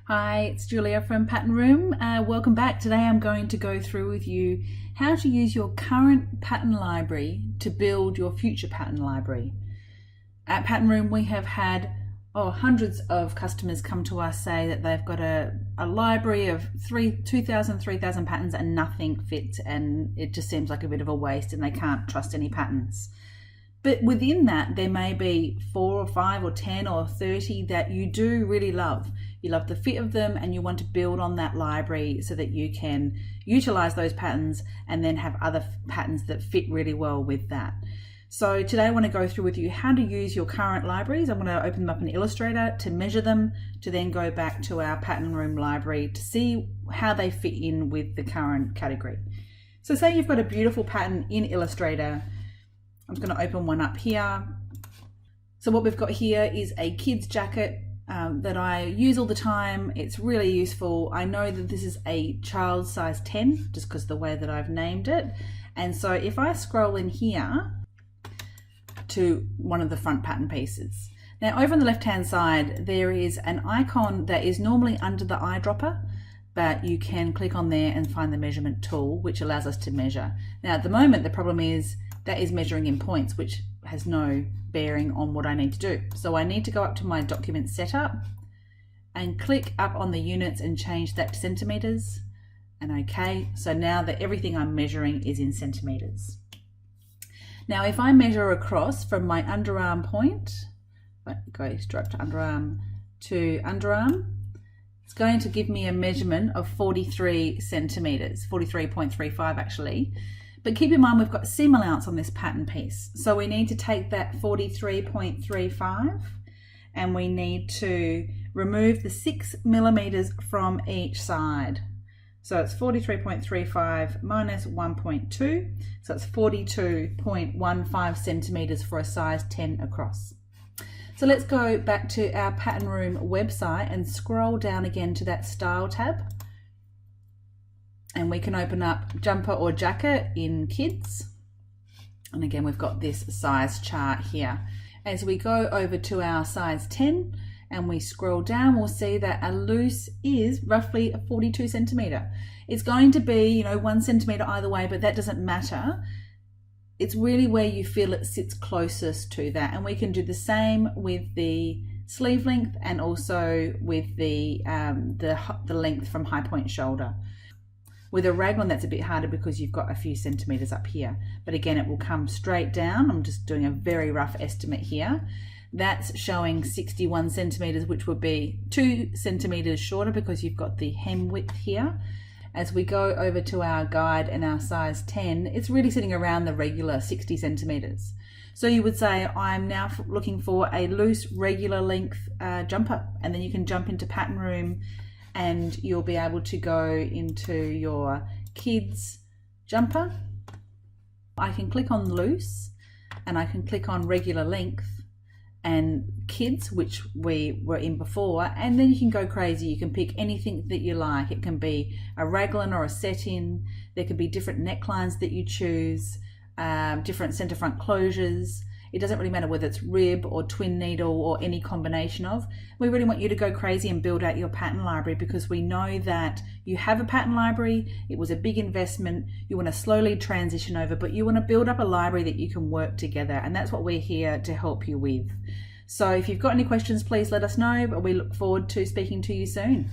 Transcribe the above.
Hi, it's Julia from Pattern Room. Welcome back. Today I'm going to go through with you how to use your current pattern library to build your future pattern library. At Pattern Room we have had hundreds of customers come to us say that they've got a library of 2,000, 3,000 patterns and nothing fits, and it just seems like a bit of a waste and they can't trust any patterns. But within that, there may be 4 or 5 or 10 or 30 that you do really love. You love the fit of them and you want to build on that library so that you can utilize those patterns and then have other patterns that fit really well with that. So today I want to go through with you how to use your current libraries. I'm going to open them up in Illustrator to measure them, to then go back to our Pattern Room library to see how they fit in with the current category. So say you've got a beautiful pattern in Illustrator. I'm just going to open one up here. So what we've got here is a kid's jacket that I use all the time. It's really useful. I know that this is a child size 10 just because of the way that I've named it. And so if I scroll in here to one of the front pattern pieces. Now over on the left hand side there is an icon that is normally under the eyedropper, but you can click on there and find the measurement tool which allows us to measure. Now at the moment the problem is that is measuring in points, which has no bearing on what I need to do. So I need to go up to my document setup and click up on the units and change that to centimeters, and okay. So now that everything I'm measuring is in centimeters. Now if I measure across from my underarm point, go straight to underarm, it's going to give me a measurement of 43 centimeters, 43.35 actually. But keep in mind we've got seam allowance on this pattern piece. So we need to take that 43.35 and we need to remove the 6 millimeters from each side. So it's 43.35 minus 1.2. So it's 42.15 centimeters for a size 10 across. So let's go back to our Pattern Room website and scroll down again to that style tab. And we can open up jumper or jacket in kids. And again, we've got this size chart here. As we go over to our size 10 and we scroll down, we'll see that a loose is roughly a 42 centimeter. It's going to be, 1 centimeter either way, but that doesn't matter. It's really where you feel it sits closest to that. And we can do the same with the sleeve length and also with the length from high point shoulder. With a raglan that's a bit harder because you've got a few centimeters up here, but again it will come straight down. I'm just doing a very rough estimate here. That's showing 61 centimeters, which would be 2 centimeters shorter because you've got the hem width here. As we go over to our guide and our size 10, it's really sitting around the regular 60 centimeters. So you would say I'm now looking for a loose regular length jumper, and then you can jump into Pattern Room and you'll be able to go into your kids jumper. I can click on loose and I can click on regular length and kids, which we were in before, and then you can go crazy. You can pick anything that you like. It can be a raglan or a set-in. There could be different necklines that you choose, different center front closures. It doesn't really matter whether it's rib or twin needle or any combination of. We really want you to go crazy and build out your pattern library because we know that you have a pattern library. It was a big investment. You want to slowly transition over, but you want to build up a library that you can work together. And that's what we're here to help you with. So if you've got any questions, please let us know, but we look forward to speaking to you soon.